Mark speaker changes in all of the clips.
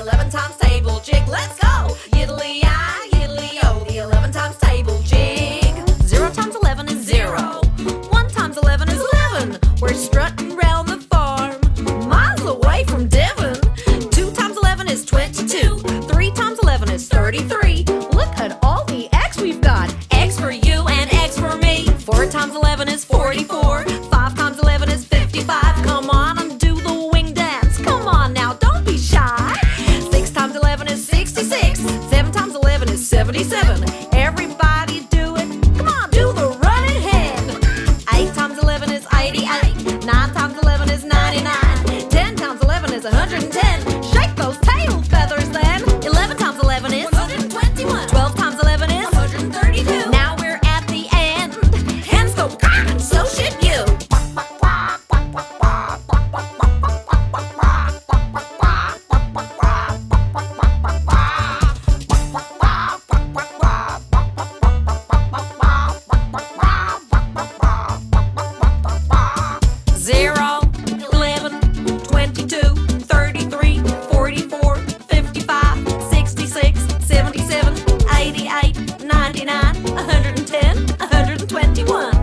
Speaker 1: 11 times table jig. Let's go! Yiddly-I, yiddly-o, the 11 times table jig. 0 times 11 is 0. 1 times 11 is 11. We're strutting round the farm, miles away from Devon. 2 times 11 is 22. 3 times 11 is 33. Look at all the X we've got. X for you and X for me. 4 times 11 is 44. 5 times 11 is 55. Come on and do the wing dance. Come on now, don't be shy. 6 times 11 is 66. 7 times 11 is 77. Everybody do it. Come on, do the running hand. 8 times 11 is 88. 9 times 11 is 99. 10 times 11 is 110. Shake those tail feathers then. 11 times 11 is 121. 12 times 11 is 132. Now we're at the end. Hands go and so should you. 0, 11, 22, 33, 44, 55, 66, 77, 88, 99, 110, 121,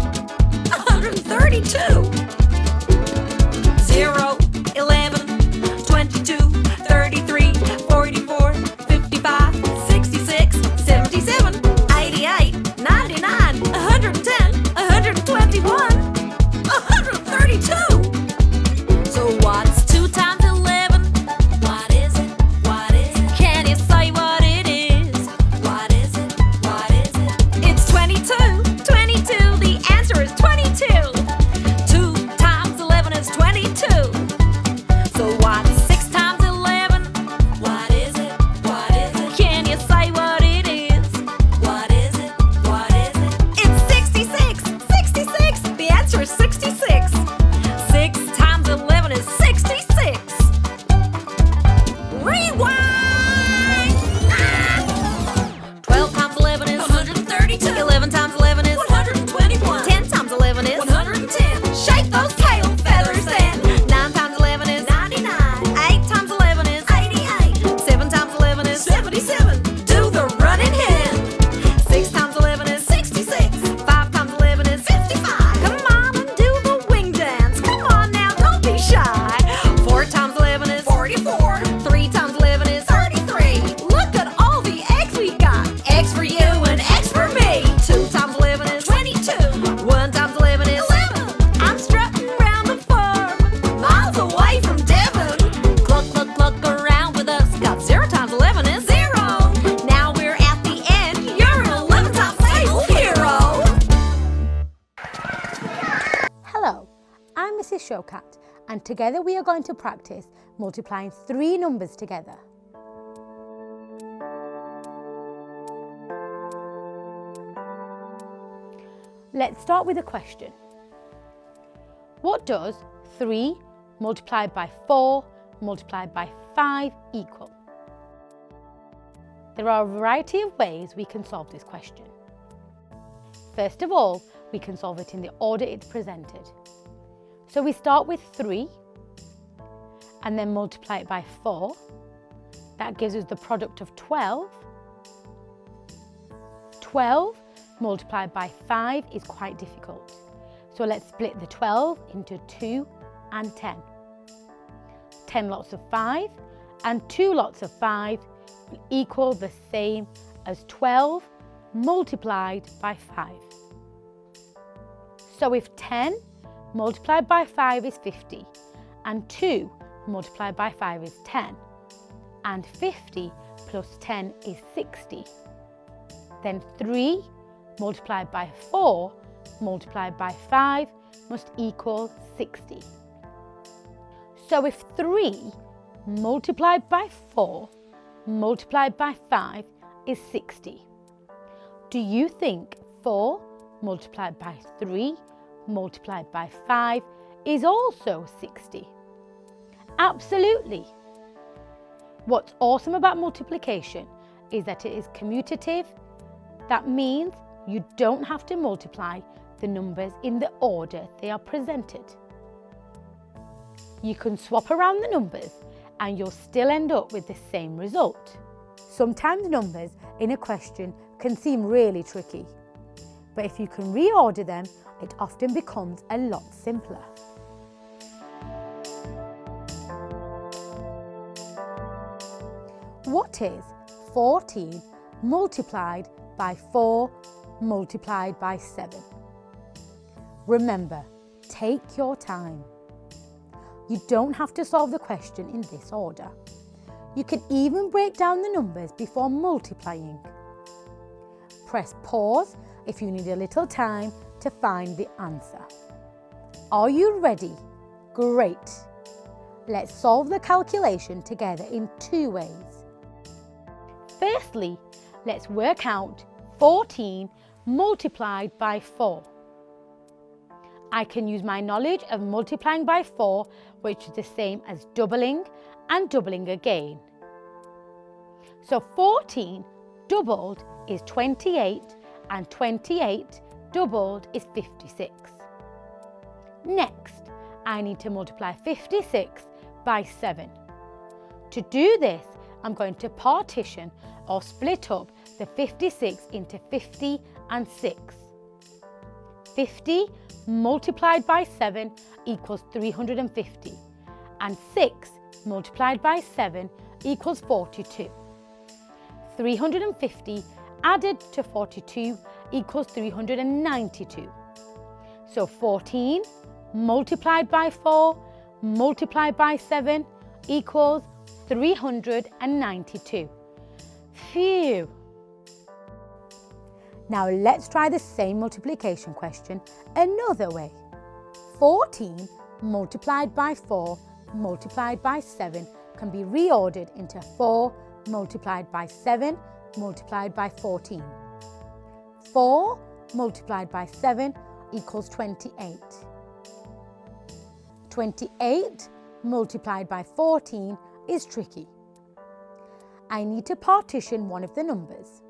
Speaker 1: 132. 0, 11, 22, 33, 44, 55, 66, 77, 88, 99, 110, 121, 132. So what's 2 times 11? What is it? What is it? Can you say what it is? What is it? What is it? It's 22. 22. The answer is 22. 2 times 11 is 22. So what's 6 times 11? What is it? What is it? Can you say what it is? What is it? What is it? It's 66. 66. The answer is 66. 6 times 11 is 66. Rewind! 12 times 11 is 132. 11 times 11 is 121. 10 times 11 is 110. Shake those tail feathers then. 9 times 11 is 99. 8 times 11 is 88. 7 times 11 is 77. Do the running hand. 6 times 11 is 66. 5 times 11 is 55. Come on and do the wing dance. Come on now, don't be shy. 4 times 11 is 44. 3 times 11 is 33. Look at all the X we got. X for you and X for me. 2 times 11 is 22. 1 times 11 is 11. I'm strutting round the farm, miles away from Devon. Cluck, cluck, cluck around with us. Got 0 times 11 is 0. Now we're at the end. You're an 11 times table hero.
Speaker 2: Hello, I'm Mrs. Showcat, and together we are going to practice multiplying 3 numbers together. Let's start with a question. What does 3 multiplied by 4 multiplied by 5 equal? There are a variety of ways we can solve this question. First of all, we can solve it in the order it's presented. So we start with 3 and then multiply it by 4. That gives us the product of 12. 12 multiplied by 5 is quite difficult. So let's split the 12 into 2 and 10. 10 lots of 5 and 2 lots of 5 will equal the same as 12 multiplied by 5. So if 10 multiplied by 5 is 50 and 2 multiplied by 5 is 10 and 50 plus 10 is 60, then 3 multiplied by 4 multiplied by 5 must equal 60. So if 3 multiplied by 4 multiplied by 5 is 60, do you think 4 multiplied by 3 multiplied by 5 is also 60? Absolutely. What's awesome about multiplication is that it is commutative. That means you don't have to multiply the numbers in the order they are presented. You can swap around the numbers and you'll still end up with the same result. Sometimes numbers in a question can seem really tricky, but if you can reorder them, it often becomes a lot simpler. What is 14 multiplied by 4 multiplied by 7? Remember, take your time. You don't have to solve the question in this order. You can even break down the numbers before multiplying. Press pause if you need a little time to find the answer. Are you ready? Great! Let's solve the calculation together in 2 ways. Firstly, let's work out 14 multiplied by 4. I can use my knowledge of multiplying by 4, which is the same as doubling and doubling again. So 14 doubled is 28 and 28 doubled is 56. Next, I need to multiply 56 by 7. To do this, I'm going to partition or split up the 56 into 50 and 6. 50 multiplied by 7 equals 350 and 6 multiplied by 7 equals 42. 350 added to 42 equals 392. So 14 multiplied by 4 multiplied by 7 equals 392. Phew! Now let's try the same multiplication question another way. 14 multiplied by 4 multiplied by 7 can be reordered into 4 multiplied by 7 multiplied by 14. 4 multiplied by 7 equals 28. 28 multiplied by 14 is tricky. I need to partition one of the numbers.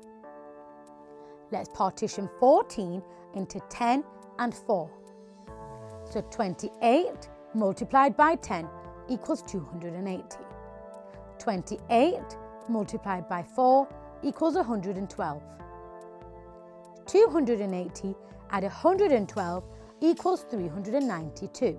Speaker 2: Let's partition 14 into 10 and 4. So 28 multiplied by 10 equals 280. 28 multiplied by 4 equals 112. 280 add 112 equals 392.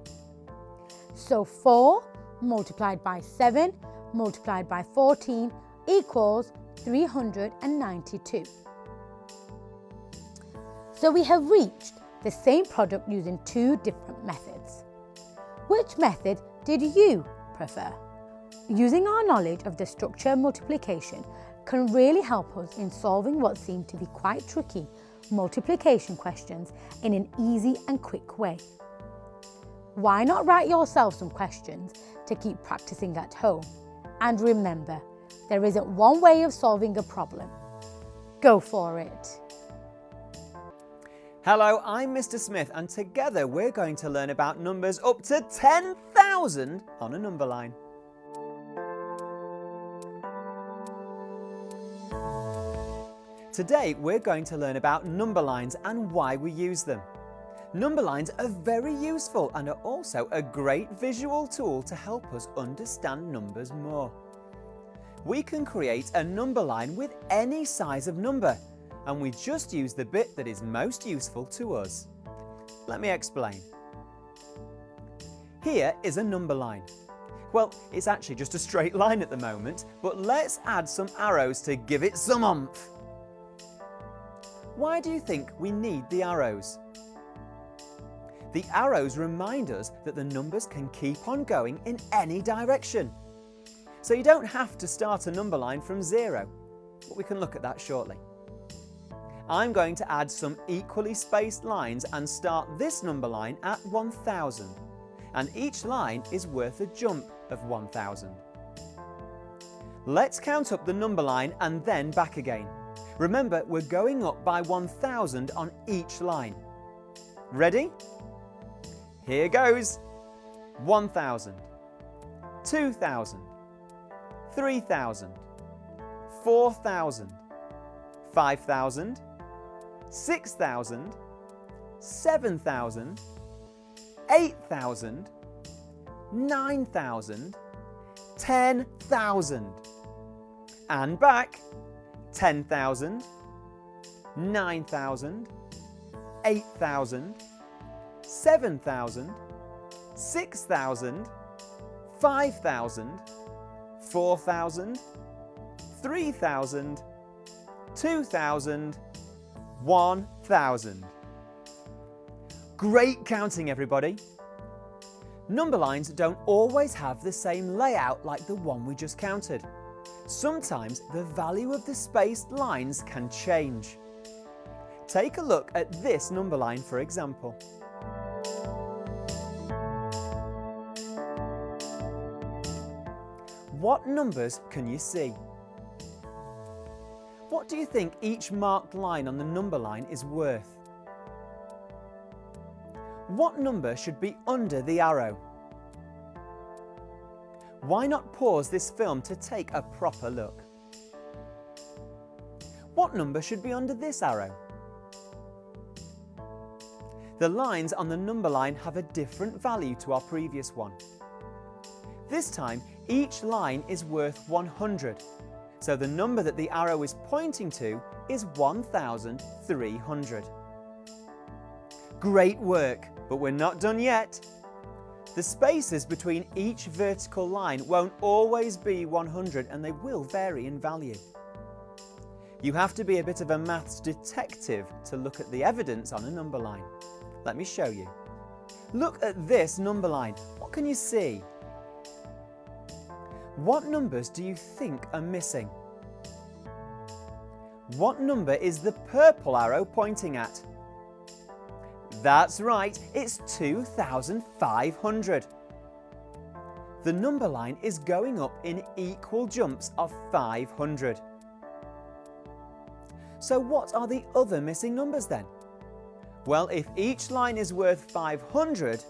Speaker 2: So 4 multiplied by 7 multiplied by 14 equals 392. So we have reached the same product using 2 different methods. Which method did you prefer? Using our knowledge of the structure of multiplication can really help us in solving what seem to be quite tricky multiplication questions in an easy and quick way. Why not write yourself some questions to keep practicing at home? And remember, there isn't one way of solving a problem. Go for it!
Speaker 3: Hello, I'm Mr. Smith, and together we're going to learn about numbers up to 10,000 on a number line. Today we're going to learn about number lines and why we use them. Number lines are very useful and are also a great visual tool to help us understand numbers more. We can create a number line with any size of number, and we just use the bit that is most useful to us. Let me explain. Here is a number line. Well, it's actually just a straight line at the moment, but let's add some arrows to give it some oomph. Why do you think we need the arrows? The arrows remind us that the numbers can keep on going in any direction. So you don't have to start a number line from 0, but we can look at that shortly. I'm going to add some equally spaced lines and start this number line at 1000, and each line is worth a jump of 1000. Let's count up the number line and then back again. Remember, we're going up by 1000 on each line. Ready? Here goes. 1000, 2000, 3000, 4000, 5000, 6000, 7000, 8000, 9000, 10,000. And back. 10,000, 9,000, 8,000, 7,000, 6,000, 5,000, 4,000, 3,000, 2,000, 1,000. Great counting, everybody. Number lines don't always have the same layout like the one we just counted. Sometimes the value of the spaced lines can change. Take a look at this number line, for example. What numbers can you see? What do you think each marked line on the number line is worth? What number should be under the arrow? Why not pause this film to take a proper look? What number should be under this arrow? The lines on the number line have a different value to our previous one. This time, each line is worth 100, so the number that the arrow is pointing to is 1,300. Great work, but we're not done yet. The spaces between each vertical line won't always be 100 and they will vary in value. You have to be a bit of a maths detective to look at the evidence on a number line. Let me show you. Look at this number line. What can you see? What numbers do you think are missing? What number is the purple arrow pointing at? That's right, it's 2,500. The number line is going up in equal jumps of 500. So what are the other missing numbers then? Well, if each line is worth 500,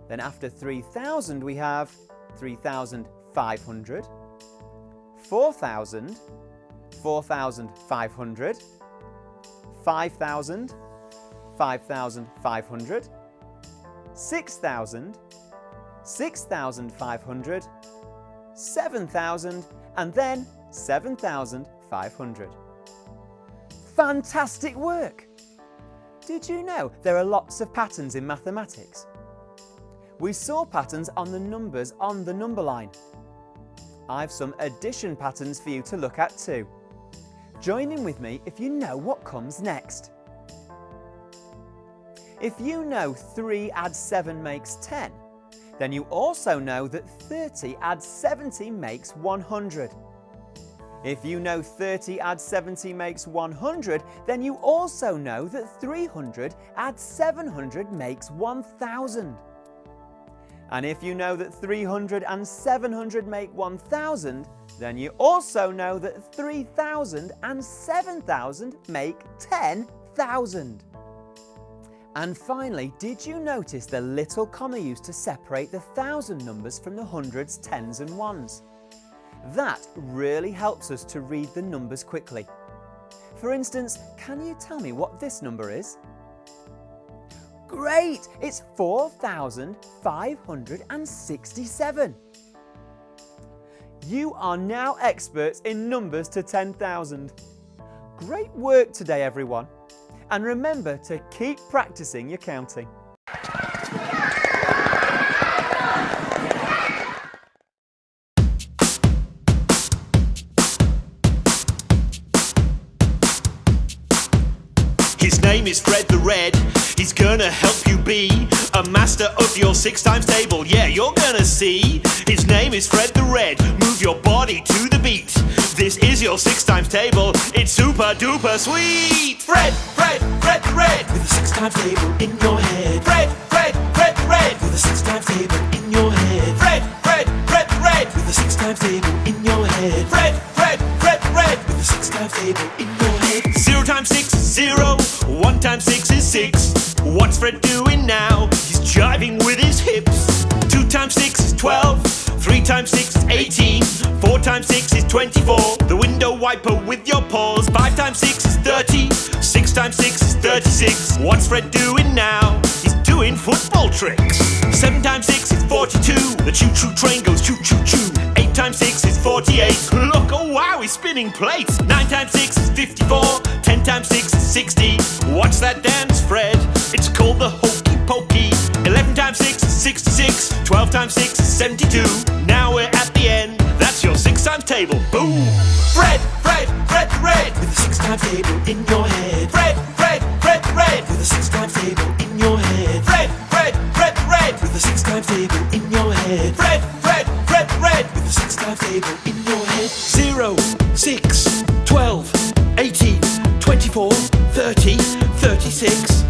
Speaker 3: then after 3,000 we have 3,500, 4,000, 4,500, 5,000, 5,500, 6,000, 6,500, 7,000, and then 7,500. Fantastic work! Did you know there are lots of patterns in mathematics? We saw patterns on the numbers on the number line. I've some addition patterns for you to look at too. Join in with me if you know what comes next. If you know 3 add 7 makes 10, then you also know that 30 add 70 makes 100. If you know 30 add 70 makes 100, then you also know that 300 add 700 makes 1,000. And if you know that 300 and 700 make 1,000, then you also know that 3,000 and 7,000 make 10,000. And finally, did you notice the little comma used to separate the 1,000 numbers from the hundreds, tens and ones? That really helps us to read the numbers quickly. For instance, can you tell me what this number is? Great! It's 4,567. You are now experts in numbers to 10,000. Great work today, everyone. And remember to keep practicing your counting.
Speaker 4: His name is Fred the Red. He's gonna help you be a master of your 6 times table. Yeah, you're gonna see. His name is Fred the Red. Move your body to the beat. This is your 6 times table. It's super duper sweet. Fred, Fred, Fred the Red. With a 6 times table in your head. Fred, Fred, Fred the Red. With a 6 times table in your head. Fred, Fred, Fred the Red. With a 6 times table in your head. Fred, Fred, Fred the Red. With a 6 times table in your head. 0 times 6 is 0. 1 times 6 is 6. What's Fred doing now? He's jiving with his hips. 2 times 6 is 12. 3 times 6 is 18. 4 times 6 is 24. The window wiper with your paws. 5 times 6 is 30. 6 times 6 is 36. What's Fred doing now? He's doing football tricks. 7 times 6 is 42. The choo-choo train goes choo-choo-choo. 8 times 6 spinning plates. 9 times 6 is 54, 10 times 6 is 60. What's that dance, Fred? It's called the hokey pokey. 11 times 6 is 66, 12 times 6 is 72. Now we're at the end, that's your 6 times table. Boom! Fred, Fred, Fred the Red, with the 6 times table in your head. Fred, Fred, Fred the Red, with the 6 times table in your head. Fred, Fred, Fred the Red, with the 6 times table in your head. Fred, Fred, Fred the Red, with the 6 times table in your head. 0, 6, 12, 18, 24, 30, 36,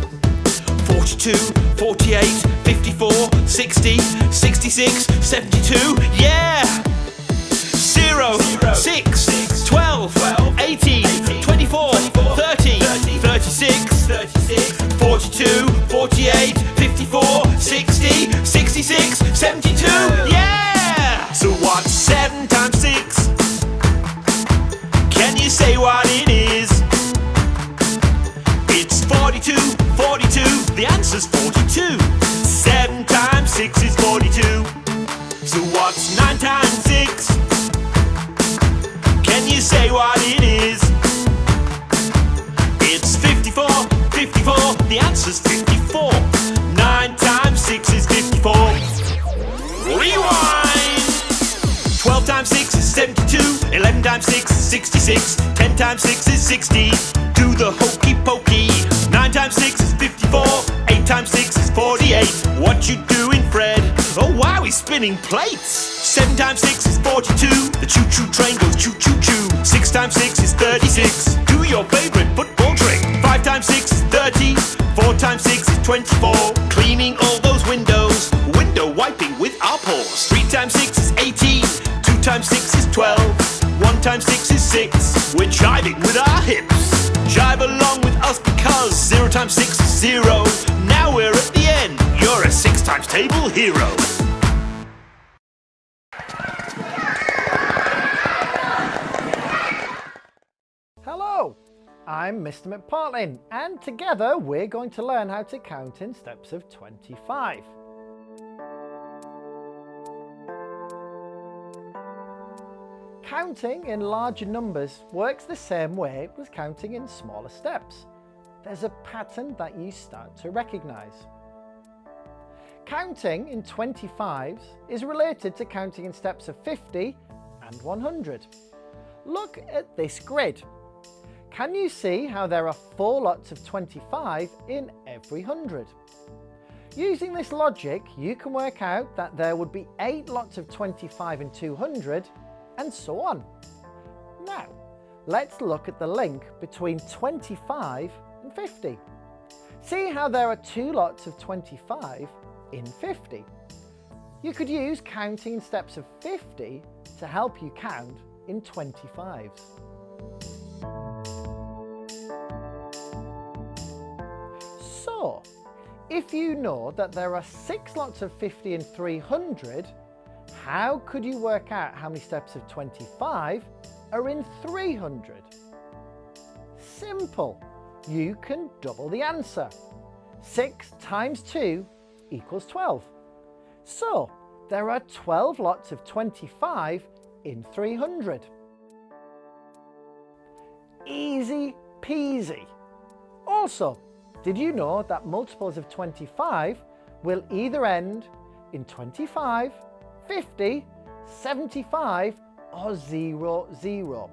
Speaker 4: 42, 48, 54, 60, 66, 72, yeah! 0, 6, 12, 18, 24, 30, 36, 42, 48, 54, 60, 66, 72, yeah! So what's 7 times 6? Can you say what it is? It's 42, 42, the answer's 42. 7 times 6 is 42. So what's 9 times 6? Can you say what it is? It's 54, 54, the answer's 54. 9 times 6 is 54. Rewind! 12 times 6 is 72, 11 times 6 is 66, 10 times 6 is 60. Do the hokey pokey. 9 times 6 is 54, 8 times 6 is 48. What you doing, Fred? Oh wow, he's spinning plates. 7 times 6 is 42, the choo-choo train goes choo-choo-choo. 6 times 6 is 36, do your favorite football trick. 5 times 6 is 30, 4 times 6 is 24. Cleaning all those windows, window wiping with our paws. 3 times 6 is 18, 2 times 6 is 12, 1 times 6 is 6. We're jiving with our hips. Jive along with us because 0 times 6 is 0. Now we're at the end, you're a 6 times table hero.
Speaker 5: Hello, I'm Mr. McPartlin, and together we're going to learn how to count in steps of 25. Counting in larger numbers works the same way as counting in smaller steps. There's a pattern that you start to recognise. Counting in 25s is related to counting in steps of 50 and 100. Look at this grid. Can you see how there are 4 lots of 25 in every 100? Using this logic, you can work out that there would be 8 lots of 25 in 200, and so on. Now, let's look at the link between 25 and 50. See how there are 2 lots of 25 in 50. You could use counting in steps of 50 to help you count in 25s. So, if you know that there are 6 lots of 50 in 300, how could you work out how many steps of 25 are in 300? Simple. You can double the answer. 6 times 2 equals 12. So, there are 12 lots of 25 in 300. Easy peasy. Also, did you know that multiples of 25 will either end in 25, 50, 75 or 0, 0?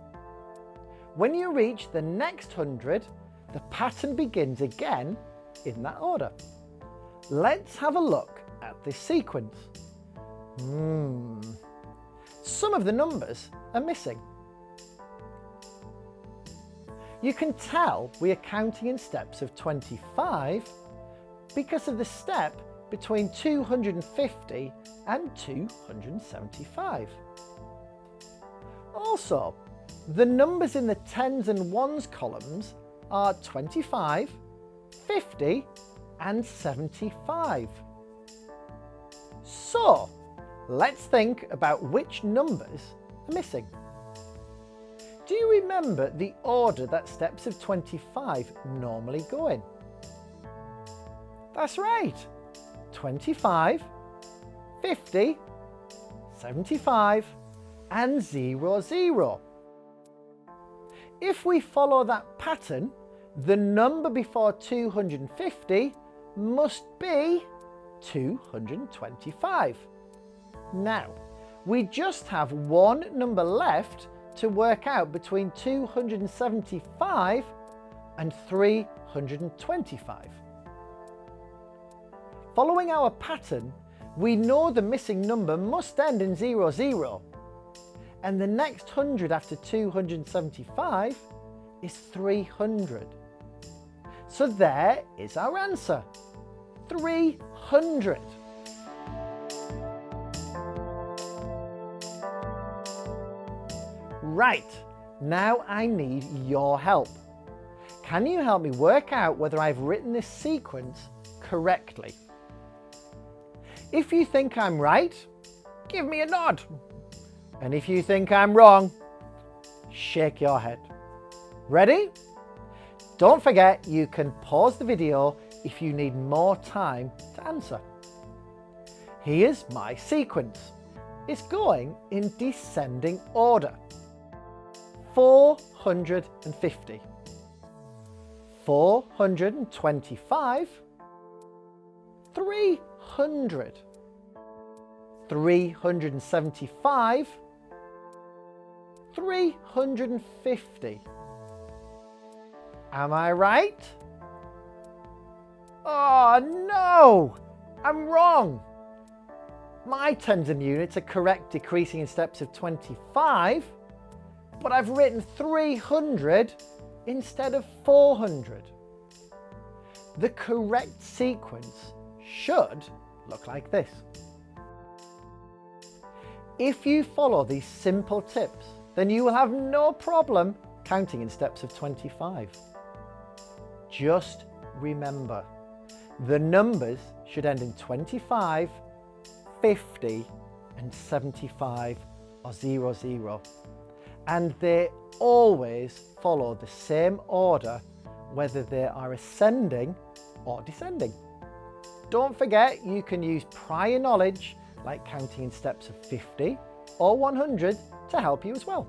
Speaker 5: When you reach the next 100, the pattern begins again in that order. Let's have a look at this sequence. Some of the numbers are missing. You can tell we are counting in steps of 25 because of the step between 250 and 275. Also, the numbers in the tens and ones columns are 25, 50 and 75. So, let's think about which numbers are missing. Do you remember the order that steps of 25 normally go in? That's right, 25, 50, 75 and 0, 0. If we follow that pattern, the number before 250 must be 225. Now, we just have one number left to work out between 275 and 325. Following our pattern, we know the missing number must end in 00, and the next 100 after 275 is 300. So there is our answer, 300. Right, now I need your help. Can you help me work out whether I've written this sequence correctly? If you think I'm right, give me a nod. And if you think I'm wrong, shake your head. Ready? Don't forget you can pause the video if you need more time to answer. Here's my sequence. It's going in descending order. 450, 425, 300, 375, 350. Am I right? Oh no, I'm wrong. My tens and units are correct, decreasing in steps of 25, but I've written 300 instead of 400. The correct sequence should look like this. If you follow these simple tips, then you will have no problem counting in steps of 25. Just remember, the numbers should end in 25, 50 and 75 or 00. And they always follow the same order, whether they are ascending or descending. Don't forget, you can use prior knowledge like counting in steps of 50 or 100 to help you as well.